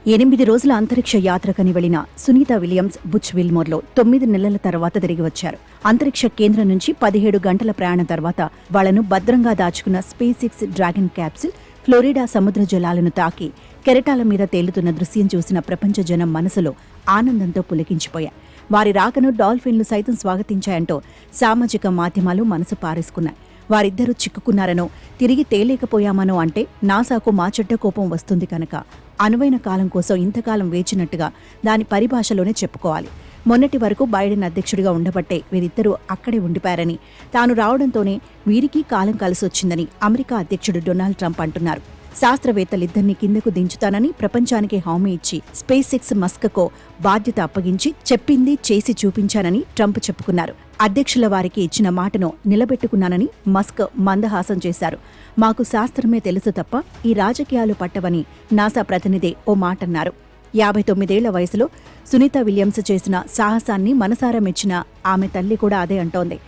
8 రోజుల అంతరిక్ష యాత్రకని వెళ్లిన సునీత విలియమ్స్ బుచ్ విల్మోర్లో 9 నెలల తర్వాత తిరిగి వచ్చారు. అంతరిక్ష కేంద్రం నుంచి 17 గంటల ప్రయాణం తర్వాత వాళ్లను భద్రంగా దాచుకున్న space X dragon capsule Florida సముద్ర జలాలను తాకి కెరటాల మీద తేలుతున్న దృశ్యం చూసిన ప్రపంచ జనం మనసులో ఆనందంతో పులకించిపోయాయి. వారి రాకను డాల్ఫిన్లు సైతం స్వాగతించాయంటూ సామాజిక మాధ్యమాలు మనసు పారేసుకున్నాయి. వారిద్దరూ చిక్కుకున్నారనో తిరిగి తేలేకపోయామనో అంటే నాసాకు మా చెడ్డ కోపం వస్తుంది కనుక అనువైన కాలం కోసం ఇంతకాలం వేచినట్టుగా దాని పరిభాషలోనే చెప్పుకోవాలి. మొన్నటి వరకు బైడెన్ అధ్యక్షుడిగా ఉండబట్టే వీరిద్దరూ అక్కడే ఉండిపోయారని, తాను రావడంతోనే వీరికి కాలం కలిసొచ్చిందని అమెరికా అధ్యక్షుడు డొనాల్డ్ ట్రంప్ అంటున్నారు. శాస్త్రవేత్తలిద్దరినీ కిందకు దించుతానని ప్రపంచానికి హామీ ఇచ్చి స్పేస్ ఎక్స్ మస్కకో బాధ్యత అప్పగించి చెప్పింది చేసి చూపించానని ట్రంప్ చెప్పుకున్నారు. అధ్యక్షుల వారికి ఇచ్చిన మాటను నిలబెట్టుకున్నానని మస్క్ మందహాసం చేశారు. మాకు శాస్త్రమే తెలుసు తప్ప ఈ రాజకీయాలు పట్టవని నాసా ప్రతినిధి ఓ మాటన్నారు. 59 వయసులో సునీత విలియమ్స్ చేసిన సాహసాన్ని మనసారా మెచ్చిన ఆమె తల్లి కూడా అదే అంటోంది.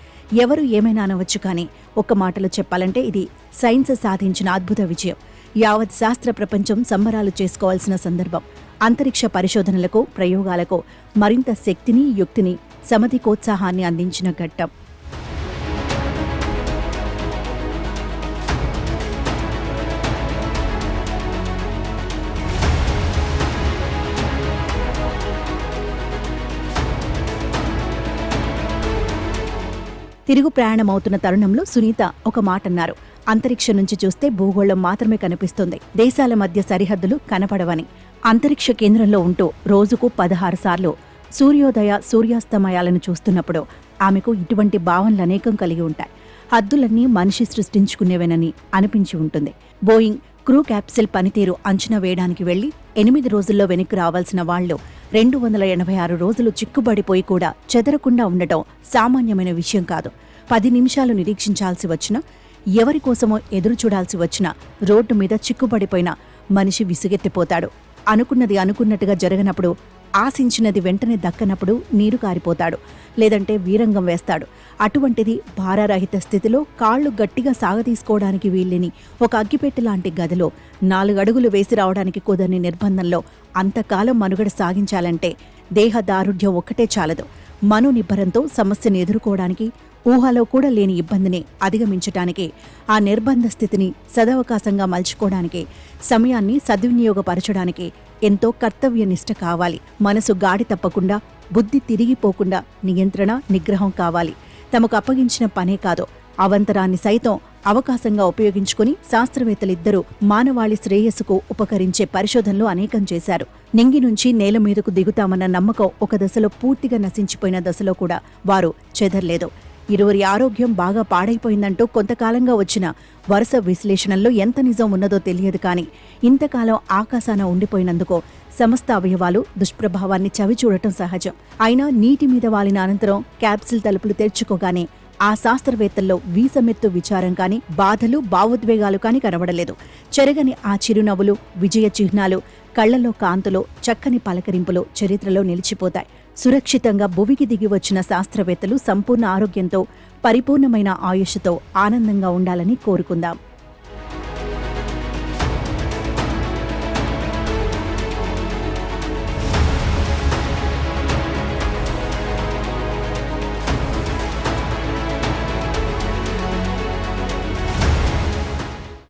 ఎవరు ఏమైనా అనవచ్చు, కానీ ఒక్క మాటలో చెప్పాలంటే ఇది సైన్స్ సాధించిన అద్భుత విజయం. యావత్ శాస్త్ర ప్రపంచం సంబరాలు చేసుకోవాల్సిన సందర్భం. అంతరిక్ష పరిశోధనలకు, ప్రయోగాలకు మరింత శక్తిని, యుక్తిని, సమధికోత్సాహాన్ని అందించిన ఘట్టం. తిరుగు ప్రయాణమవుతున్న తరుణంలో సునీత ఒక మాటన్నారు. అంతరిక్షం నుంచి చూస్తే భూగోళం మాత్రమే కనిపిస్తుంది, దేశాల మధ్య సరిహద్దులు కనపడవని. అంతరిక్ష కేంద్రంలో ఉంటూ రోజుకు 16 సార్లు సూర్యోదయ సూర్యాస్తమయాలను చూస్తున్నప్పుడు ఆమెకు ఇటువంటి భావనలనేకం కలిగి ఉంటాయి. హద్దులన్నీ మనిషి సృష్టించుకునేవేనని అనిపించి ఉంటుంది. బోయింగ్ క్రూ క్యాప్సిల్ పనితీరు అంచనా వేయడానికి వెళ్లి 8 రోజుల్లో వెనక్కి రావాల్సిన వాళ్లు 286 రోజులు చిక్కుబడిపోయి కూడా చెదరకుండా ఉండటం సామాన్యమైన విషయం కాదు. 10 నిమిషాలు నిరీక్షించాల్సి వచ్చినా, ఎవరికోసమో ఎదురు చూడాల్సి వచ్చినా, రోడ్డు మీద చిక్కుబడిపోయిన మనిషి విసుగెత్తిపోతాడు. అనుకున్నది అనుకున్నట్టుగా జరగనప్పుడు, ఆశించినది వెంటనే దక్కనప్పుడు నీరు కారిపోతాడు, లేదంటే వీరంగం వేస్తాడు. అటువంటిది భారరహిత స్థితిలో కాళ్లు గట్టిగా సాగతీసుకోవడానికి వీల్లేని ఒక అగ్గిపెట్టె లాంటి గదిలో 4 అడుగులు వేసి రావడానికి కుదరని నిర్బంధంలో అంతకాలం మనుగడ సాగించాలంటే దేహ దారుఢ్యం ఒక్కటే చాలదు. మనోనిబ్బరంతో సమస్యను ఎదుర్కోవడానికి, ఊహలో కూడా లేని ఇబ్బందిని అధిగమించటానికి, ఆ నిర్బంధ స్థితిని సదవకాశంగా మలుచుకోవడానికి, సమయాన్ని సద్వినియోగపరచడానికి ఎంతో కర్తవ్యనిష్ట కావాలి. మనసు గాడి తప్పకుండా, బుద్ధి తిరిగిపోకుండా నియంత్రణ, నిగ్రహం కావాలి. తమకు అప్పగించిన పనే కాదు, అవంతరాన్ని సైతం అవకాశంగా ఉపయోగించుకుని శాస్త్రవేత్తలిద్దరూ మానవాళి శ్రేయస్సుకు ఉపకరించే పరిశోధనలు అనేకం చేశారు. నింగి నుంచి నేల మీదకు దిగుతామన్న నమ్మకం ఒక దశలో పూర్తిగా నశించిపోయిన దశలో కూడా వారు చెదర్లేదు. ఇరువురి ఆరోగ్యం బాగా పాడైపోయిందంటూ కొంతకాలంగా వచ్చిన వరుస విశ్లేషణల్లో ఎంత నిజం ఉన్నదో తెలియదు, కానీ ఇంతకాలం ఆకాశాన ఉండిపోయినందుకో సమస్త అవయవాలు దుష్ప్రభావాన్ని చవిచూడటం సహజం. అయినా నీటి మీద వాలిన అనంతరం క్యాప్సిల్ తలుపులు తెరుచుకోగానే ఆ శాస్త్రవేత్తల్లో వీసమెత్తు విచారం కాని, బాధలు, భావోద్వేగాలు కాని కనబడలేదు. చెరగని ఆ చిరునవ్వులు, విజయ చిహ్నాలు, కళ్లలో కాంతులో, చక్కని పలకరింపులో చరిత్రలో నిలిచిపోతాయి. సురక్షితంగా భువికి దిగి వచ్చిన శాస్త్రవేత్తలు సంపూర్ణ ఆరోగ్యంతో, పరిపూర్ణమైన ఆయుష్తో ఆనందంగా ఉండాలని కోరుకుందాం.